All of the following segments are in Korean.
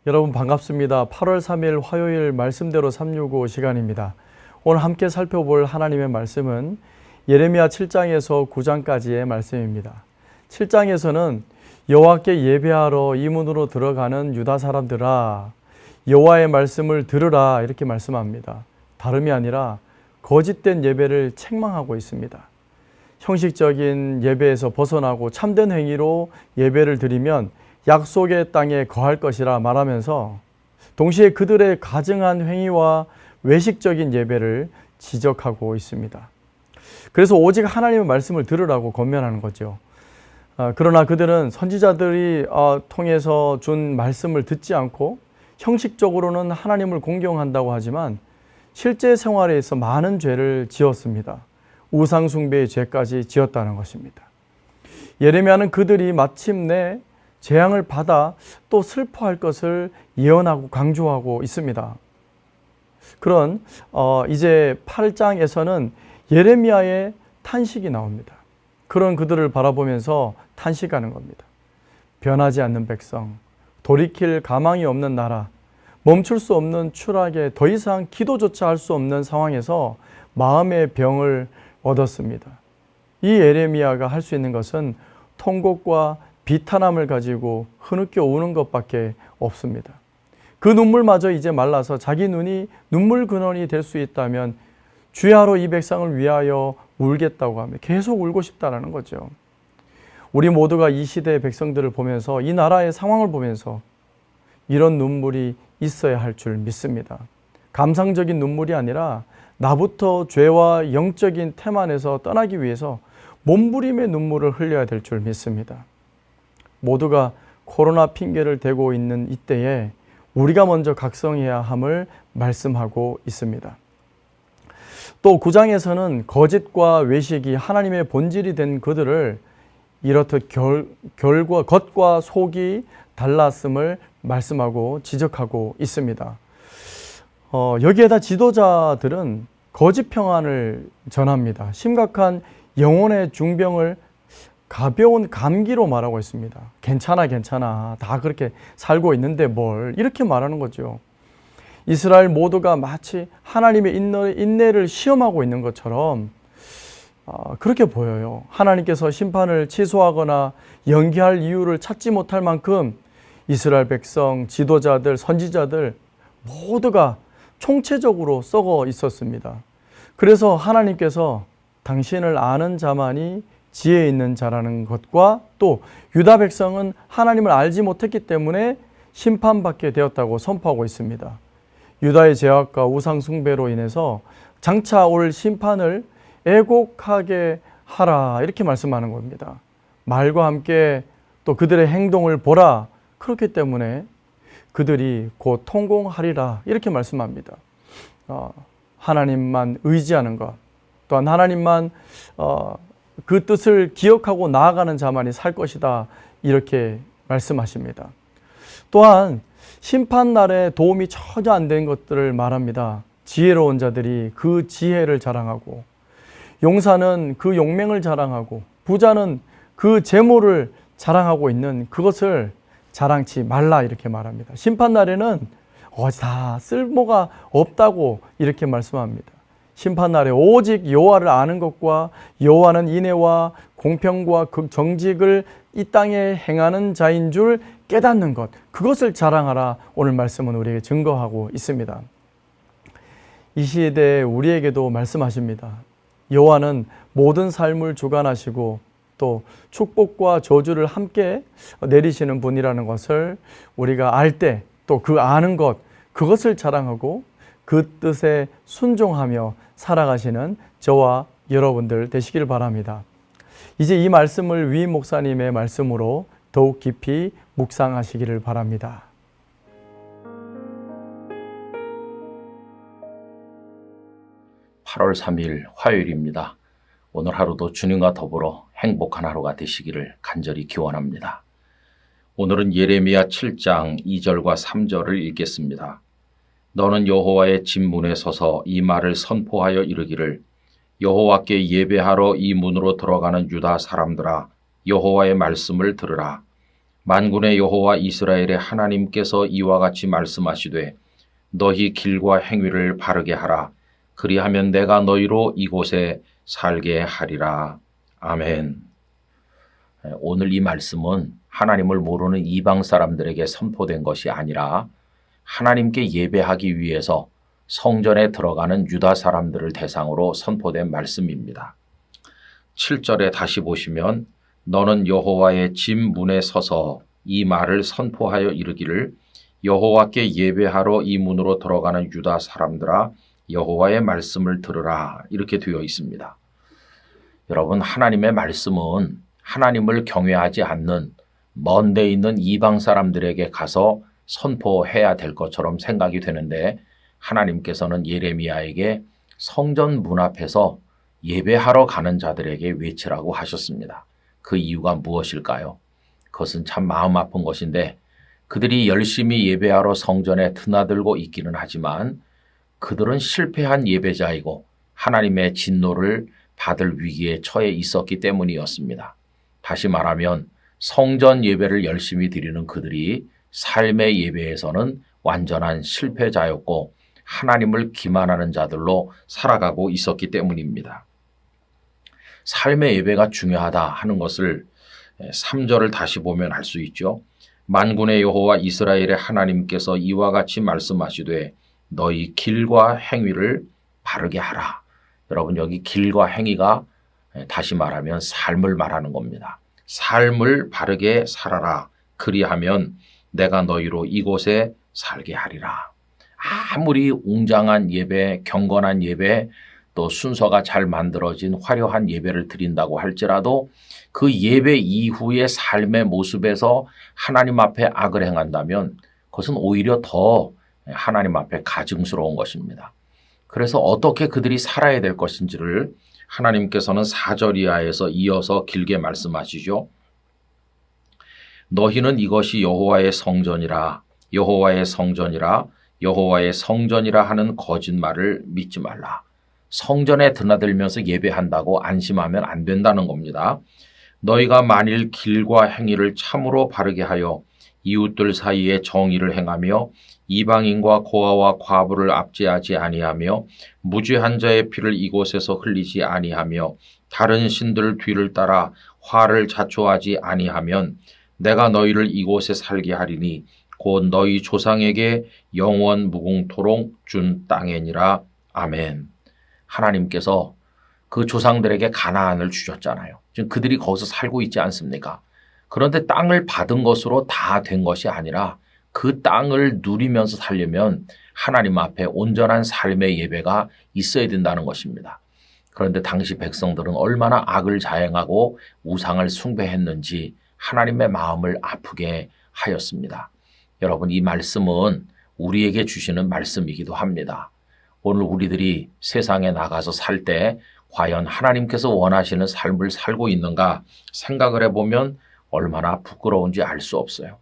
여러분 반갑습니다. 8월 3일 화요일 말씀대로 365 시간입니다. 오늘 함께 살펴볼 하나님의 말씀은 예레미야 7장에서 9장까지의 말씀입니다. 7장에서는 여호와께 예배하러 이 문으로 들어가는 유다 사람들아 여호와의 말씀을 들으라 이렇게 말씀합니다. 다름이 아니라 거짓된 예배를 책망하고 있습니다. 형식적인 예배에서 벗어나고 참된 행위로 예배를 드리면 약속의 땅에 거할 것이라 말하면서 동시에 그들의 가증한 행위와 외식적인 예배를 지적하고 있습니다. 그래서 오직 하나님의 말씀을 들으라고 권면하는 거죠. 그러나 그들은 선지자들이 통해서 준 말씀을 듣지 않고 형식적으로는 하나님을 공경한다고 하지만 실제 생활에서 많은 죄를 지었습니다. 우상 숭배의 죄까지 지었다는 것입니다. 예레미야는 그들이 마침내 재앙을 받아 또 슬퍼할 것을 예언하고 강조하고 있습니다. 그런 이제 8장에서는 예레미야의 탄식이 나옵니다. 그런 그들을 바라보면서 탄식하는 겁니다. 변하지 않는 백성, 돌이킬 가망이 없는 나라, 멈출 수 없는 추락에 더 이상 기도조차 할 수 없는 상황에서 마음의 병을 얻었습니다. 이 예레미야가 할 수 있는 것은 통곡과 비탄함을 가지고 흐느껴 우는 것밖에 없습니다. 그 눈물마저 이제 말라서 자기 눈이 눈물 근원이 될 수 있다면 주야로 이 백성을 위하여 울겠다고 하며 계속 울고 싶다는 거죠. 우리 모두가 이 시대의 백성들을 보면서 이 나라의 상황을 보면서 이런 눈물이 있어야 할 줄 믿습니다. 감상적인 눈물이 아니라 나부터 죄와 영적인 태만에서 떠나기 위해서 몸부림의 눈물을 흘려야 될 줄 믿습니다. 모두가 코로나 핑계를 대고 있는 이때에 우리가 먼저 각성해야 함을 말씀하고 있습니다. 또 9장에서는 거짓과 외식이 하나님의 본질이 된 그들을 이렇듯 겉과 속이 달랐음을 말씀하고 지적하고 있습니다. 여기에다 지도자들은 거짓 평안을 전합니다. 심각한 영혼의 중병을 가벼운 감기로 말하고 있습니다. 괜찮아. 다 그렇게 살고 있는데 뭘 이렇게 말하는 거죠. 이스라엘 모두가 마치 하나님의 인내를 시험하고 있는 것처럼 그렇게 보여요. 하나님께서 심판을 취소하거나 연기할 이유를 찾지 못할 만큼 이스라엘 백성, 지도자들, 선지자들 모두가 총체적으로 썩어 있었습니다. 그래서 하나님께서 당신을 아는 자만이 지혜 있는 자라는 것과 또 유다 백성은 하나님을 알지 못했기 때문에 심판받게 되었다고 선포하고 있습니다. 유다의 죄악과 우상 숭배로 인해서 장차 올 심판을 애곡하게 하라 이렇게 말씀하는 겁니다. 말과 함께 또 그들의 행동을 보라. 그렇기 때문에 그들이 곧 통공하리라 이렇게 말씀합니다. 하나님만 의지하는 것, 또한 하나님만 그 뜻을 기억하고 나아가는 자만이 살 것이다 이렇게 말씀하십니다. 또한 심판날에 도움이 전혀 안 된 것들을 말합니다. 지혜로운 자들이 그 지혜를 자랑하고 용사는 그 용맹을 자랑하고 부자는 그 재물을 자랑하고 있는 그것을 자랑치 말라 이렇게 말합니다. 심판날에는 다 쓸모가 없다고 이렇게 말씀합니다. 심판날에 오직 여호와를 아는 것과 여호와는 인애와 공평과 정직을 이 땅에 행하는 자인 줄 깨닫는 것, 그것을 자랑하라 오늘 말씀은 우리에게 증거하고 있습니다. 이 시대에 우리에게도 말씀하십니다. 여호와는 모든 삶을 주관하시고 또 축복과 저주를 함께 내리시는 분이라는 것을 우리가 알 때 또 그 아는 것, 그것을 자랑하고 그 뜻에 순종하며 살아가시는 저와 여러분들 되시길 바랍니다. 이제 이 말씀을 위 목사님의 말씀으로 더욱 깊이 묵상하시기를 바랍니다. (8월 3일) 화요일입니다. 오늘 하루도 주님과 더불어 행복한 하루가 되시기를 간절히 기원합니다. 오늘은 예레미야 7장 2절과 3절을 읽겠습니다. 너는 여호와의 집문에 서서 이 말을 선포하여 이르기를 여호와께 예배하러 이 문으로 들어가는 유다 사람들아 여호와의 말씀을 들으라. 만군의 여호와 이스라엘의 하나님께서 이와 같이 말씀하시되 너희 길과 행위를 바르게 하라. 그리하면 내가 너희로 이곳에 살게 하리라. 아멘. 오늘 이 말씀은 하나님을 모르는 이방 사람들에게 선포된 것이 아니라 하나님께 예배하기 위해서 성전에 들어가는 유다 사람들을 대상으로 선포된 말씀입니다. 7절에 다시 보시면 너는 여호와의 집 문에 서서 이 말을 선포하여 이르기를 여호와께 예배하러 이 문으로 들어가는 유다 사람들아 여호와의 말씀을 들으라 이렇게 되어 있습니다. 여러분, 하나님의 말씀은 하나님을 경외하지 않는 먼 데 있는 이방 사람들에게 가서 선포해야 될 것처럼 생각이 되는데 하나님께서는 예레미야에게 성전 문 앞에서 예배하러 가는 자들에게 외치라고 하셨습니다. 그 이유가 무엇일까요? 그것은 참 마음 아픈 것인데 그들이 열심히 예배하러 성전에 드나들고 있기는 하지만 그들은 실패한 예배자이고 하나님의 진노를 받을 위기에 처해 있었기 때문이었습니다. 다시 말하면 성전 예배를 열심히 드리는 그들이 삶의 예배에서는 완전한 실패자였고 하나님을 기만하는 자들로 살아가고 있었기 때문입니다. 삶의 예배가 중요하다 하는 것을 3절을 다시 보면 알 수 있죠. 만군의 여호와 이스라엘의 하나님께서 이와 같이 말씀하시되 너희 길과 행위를 바르게 하라. 여러분, 여기 길과 행위가 다시 말하면 삶을 말하는 겁니다. 삶을 바르게 살아라. 그리하면 내가 너희로 이곳에 살게 하리라. 아무리 웅장한 예배, 경건한 예배, 또 순서가 잘 만들어진 화려한 예배를 드린다고 할지라도 그 예배 이후의 삶의 모습에서 하나님 앞에 악을 행한다면 그것은 오히려 더 하나님 앞에 가증스러운 것입니다. 그래서 어떻게 그들이 살아야 될 것인지를 하나님께서는 4절 이하에서 이어서 길게 말씀하시죠. 너희는 이것이 여호와의 성전이라 여호와의 성전이라 여호와의 성전이라 하는 거짓말을 믿지 말라. 성전에 드나들면서 예배한다고 안심하면 안 된다는 겁니다. 너희가 만일 길과 행위를 참으로 바르게 하여 이웃들 사이에 정의를 행하며 이방인과 고아와 과부를 압제하지 아니하며 무죄한 자의 피를 이곳에서 흘리지 아니하며 다른 신들 뒤를 따라 화를 자초하지 아니하면 내가 너희를 이곳에 살게 하리니 곧 너희 조상에게 영원 무궁토록 준 땅이니라. 아멘. 하나님께서 그 조상들에게 가나안을 주셨잖아요. 지금 그들이 거기서 살고 있지 않습니까? 그런데 땅을 받은 것으로 다 된 것이 아니라 그 땅을 누리면서 살려면 하나님 앞에 온전한 삶의 예배가 있어야 된다는 것입니다. 그런데 당시 백성들은 얼마나 악을 자행하고 우상을 숭배했는지 하나님의 마음을 아프게 하였습니다. 여러분, 이 말씀은 우리에게 주시는 말씀이기도 합니다. 오늘 우리들이 세상에 나가서 살 때 과연 하나님께서 원하시는 삶을 살고 있는가 생각을 해보면 얼마나 부끄러운지 알 수 없어요.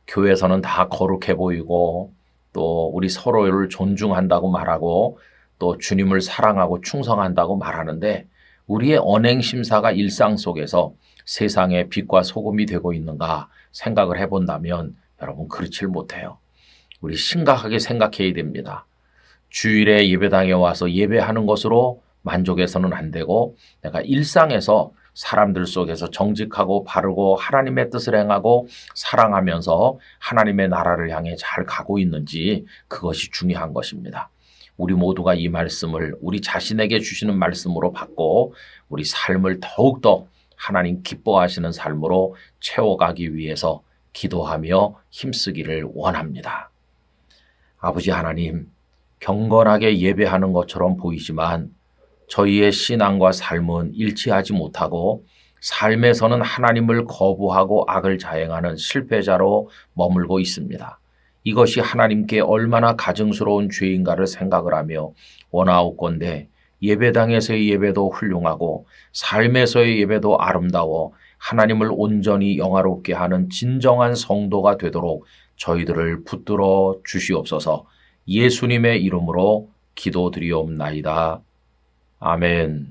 교회에서는 다 거룩해 보이고 또 우리 서로를 존중한다고 말하고 또 주님을 사랑하고 충성한다고 말하는데 우리의 언행심사가 일상 속에서 세상의 빛과 소금이 되고 있는가 생각을 해본다면 여러분, 그렇지 못해요. 우리 심각하게 생각해야 됩니다. 주일에 예배당에 와서 예배하는 것으로 만족해서는 안 되고 내가 일상에서 사람들 속에서 정직하고 바르고 하나님의 뜻을 행하고 사랑하면서 하나님의 나라를 향해 잘 가고 있는지 그것이 중요한 것입니다. 우리 모두가 이 말씀을 우리 자신에게 주시는 말씀으로 받고 우리 삶을 더욱더 하나님 기뻐하시는 삶으로 채워가기 위해서 기도하며 힘쓰기를 원합니다. 아버지 하나님, 경건하게 예배하는 것처럼 보이지만 저희의 신앙과 삶은 일치하지 못하고 삶에서는 하나님을 거부하고 악을 자행하는 실패자로 머물고 있습니다. 이것이 하나님께 얼마나 가증스러운 죄인가를 생각을 하며 원하옵건대 예배당에서의 예배도 훌륭하고 삶에서의 예배도 아름다워 하나님을 온전히 영화롭게 하는 진정한 성도가 되도록 저희들을 붙들어 주시옵소서. 예수님의 이름으로 기도드리옵나이다. 아멘.